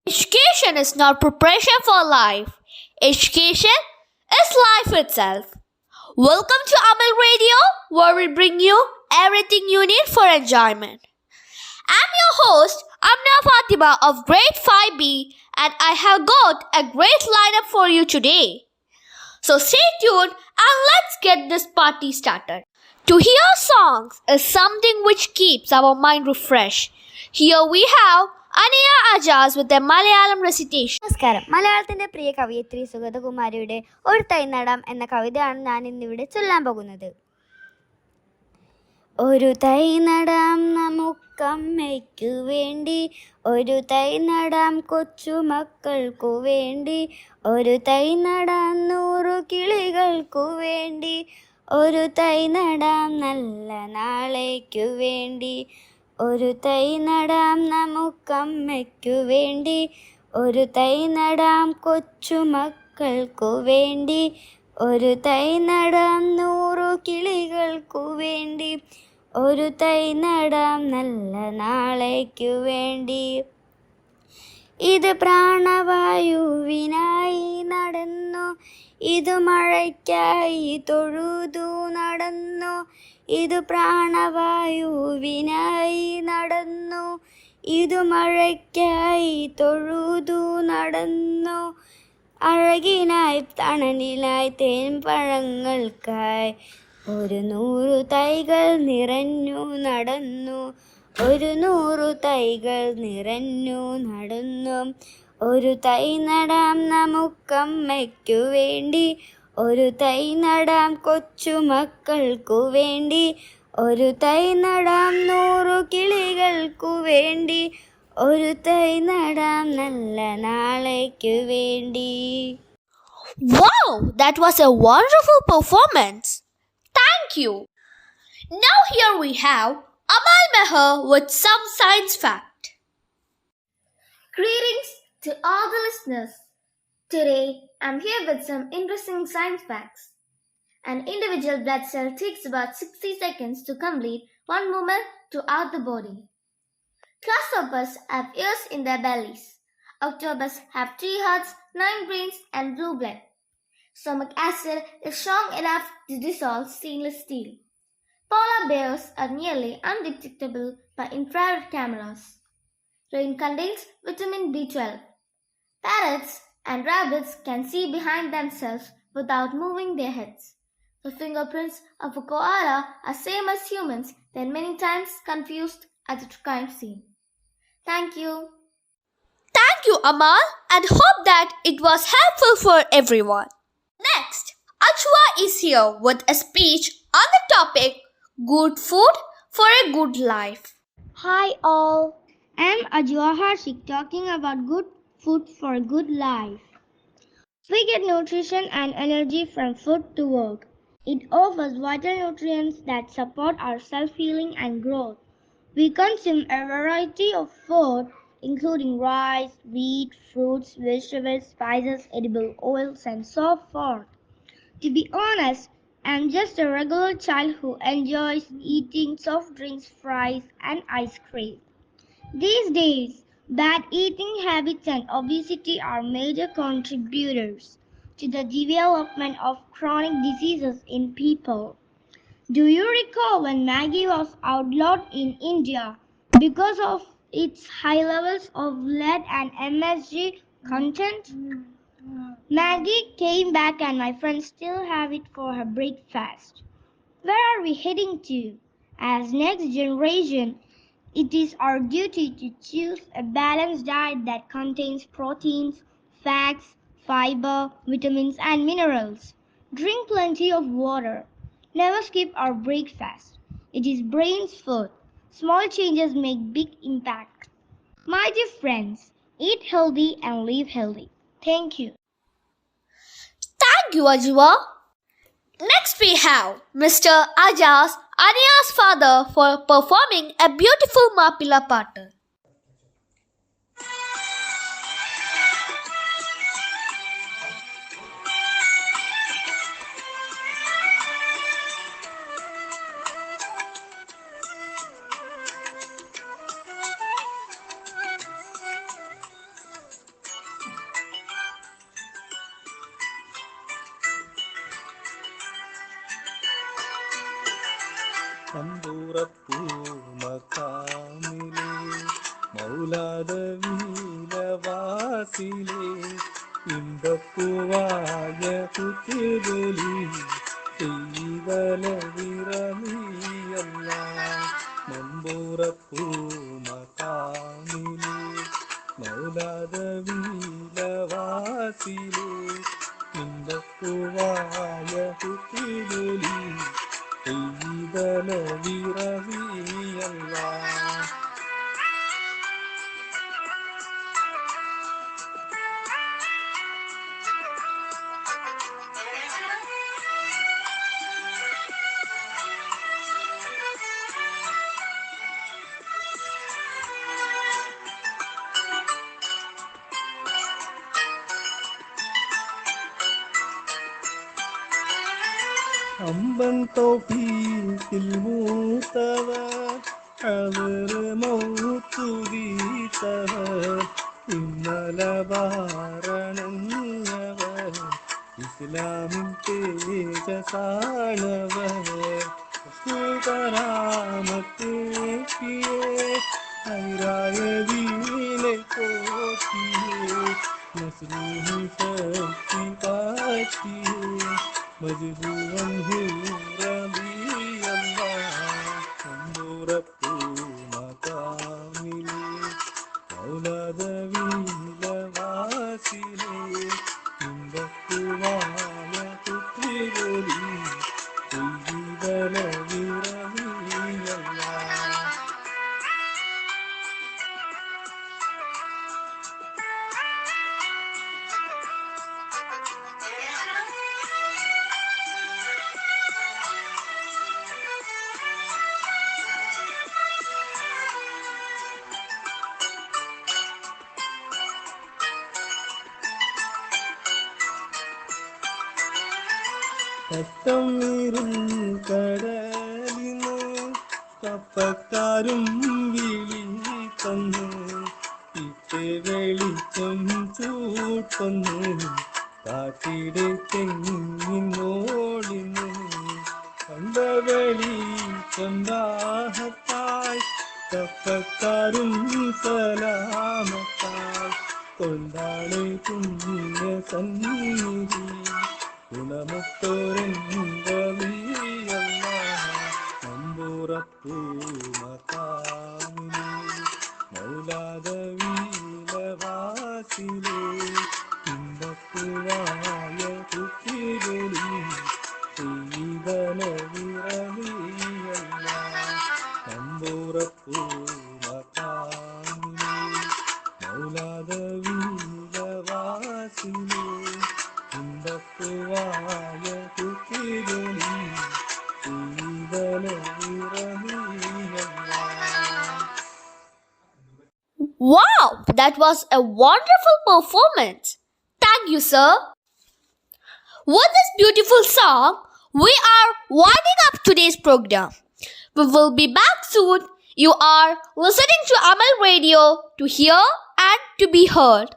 Education is not preparation for life. Education is life itself. Welcome to Amal Radio, where we bring you everything you need for enjoyment. I'm your host, Amna Fatima of Grade 5B, and I have got a great lineup for you today. So stay tuned and let's get this party started. To hear songs is something which keeps our mind refreshed. Here we have Ania Ajaz with a Malayalam recitation. നമസ്കാരം. മലയാളത്തിന്റെ പ്രിയ കവയിത്രി സുഗതകുമാരിയുടെ ഒരു തൈ നടാം എന്ന കവിതയാണ് ഞാൻ ഇന്നിവിടെ ചൊല്ലാൻ പോകുന്നത്. ഒരു തൈ നടാം നമുക്കമ്മയ്ക്കു വേണ്ടി, ഒരു തൈ നടാം കൊച്ചുമക്കൾക്കു വേണ്ടി, ഒരു തൈ നടാം 100 കിളികൾക്കു വേണ്ടി, ഒരു തൈ നടാം നല്ല നാളേക്കു വേണ്ടി, ഒരു തൈ നടാം നമുക്കമ്മയ്ക്കു വേണ്ടി, ഒരു തൈ നടാം കൊച്ചുമക്കൾക്കു വേണ്ടി, ഒരു തൈ നടാം 100 കിളികൾക്കു വേണ്ടി, ഒരു തൈ നടാം നല്ല നാളേക്കു വേണ്ടി. ഇത് പ്രാണവായുവിനായി നടന്നു, ഇത് മഴയ്ക്കായി തൊഴുതു നടന്നു, ഇത് പ്രാണവായുവിനായി നടന്നു, ഇത് മഴയ്ക്കായി തൊഴുതു നടന്നു, അഴകിനായി തണലിനായി തേൻപഴങ്ങൾക്കായി 100 തൈകൾ നിറഞ്ഞു നടന്നു, 100 തൈകൾ നിറഞ്ഞു നടന്നു. ഒരു തൈ നടാം നമുക്കമ്മയ്ക്കു വേണ്ടി, ഒരു തൈ നടാം കൊച്ചുമക്കൾക്കു വേണ്ടി, ഒരു തൈ നടാം 100 കിളികൾക്കു വേണ്ടി, ഒരു തൈ നടാം നല്ല നാളേക്കു വേണ്ടി. Wow, that was a wonderful performance. Thank you. Now here we have Amal Meher with some science fact. Greetings to all the listeners. Today I'm here with some interesting science facts. An individual blood cell takes about 60 seconds to complete one movement throughout the body. Grasshoppers have ears in their bellies. Octopus have 3 hearts, 9 brains, and blue blood. Stomach acid is strong enough to dissolve stainless steel. Polar bears are nearly undetectable by infrared cameras. Rain contains vitamin B12. Parrots and rabbits can see behind themselves without moving their heads. The fingerprints of a koala are same as humans, then many times confused at the crime scene. Thank you. Thank you, Amal, and hope that it was helpful for everyone. Next, Ajwa is here with a speech on the topic Good Food for a Good Life. Hi all, I'm Ajwa Harshik talking about good food for a good life. We get nutrition and energy from food to work. It offers vital nutrients that support our self-healing and growth. We consume a variety of food including rice, wheat, fruits, vegetables, spices, edible oils and so forth. To be honest, I'm just a regular child who enjoys eating soft drinks, fries and ice cream. These days, bad eating habits and obesity are major contributors to the development of chronic diseases in people. Do you recall when Maggi was outlawed in India because of its high levels of lead and MSG content? Maggi came back and my friends still have it for her breakfast. Where are we heading to? As next generation, it is our duty to choose a balanced diet that contains proteins, fats, fiber, vitamins and minerals. Drink plenty of water. Never skip our breakfast. It is brain's food. Small changes make big impact. My dear friends, eat healthy and live healthy. Thank you. Thank you, Ajwa. Next, we have Mr. Ajaz, Ania's father, for performing a beautiful Mapila pattern. അമ്പൂറപ്പൂ മക്കാമിലെ മൗലാദവീലവാസിലെ ഇമ്പപ്പൂവായ കുത്തുബലി ചെയ്തലവിറമിയല്ല മമ്പൂറപ്പൂ മക്കാമിലെ മൗലാദവീലവാസിലെ ഇമ്പപ്പൂവായ കുത്തുബലി ചെയ്തലവിറമിയല്ല. Amban തൗഫീഖിൽ മൂത്തവർ അവർ മൗത്തുദീത്തവർ ഇന്നലബാരണവർ ഇസ്ലാമിൻ തേജസാണവർ സുതരാമത്തേക്കിയേ ഹൈറായ ദീനെ പോറ്റിയേ നസ്രുഹു ശക്തി പാറ്റിയേ മജ്ബൂവൻ who റബിയല്ലാഹ് അമ്പൂറപ്പൂ മക്കാമിലെ മൗലാദവീലവാസിലെ ഇമ്പപ്പൂവായ കുത്തുബലി ചെയ്തലവിറമിയല്ലാഹ്. കട്ടം നീറും കടലിന് കപ്പക്കാരും വിളി തന്നു ഇത്തെ വെളിച്ചം ചൂട്ടുന്നു കാട്ടിടെ തെങ്ങിനോളിന് കണ്ട വെളിച്ചം ദാഹത്തായി കപ്പക്കാരും സലാമത്തായി കൊണ്ടാണ് പുണ്യ സന്നിധി ഗുണമുത്തോരല്ല മമ്പൂറപ്പൂ മക്കാമിലെ മൗലാദവീലവാസിലെ ഇമ്പപ്പൂവായ കുത്തുബലി ചെയ്തലവിറമിയല്ല മമ്പൂറപ്പൂ മക്കാമിലെ മൗലാദവീലവാസിലെ ഇമ്പപ്പൂവായ കുത്തുബലി ചെയ്തലവിറമിയല്ല. Wow, that was a wonderful performance. Thank you, sir. With this beautiful song, we are winding up today's program. We will be back soon. You are listening to Amal Radio, to hear and to be heard.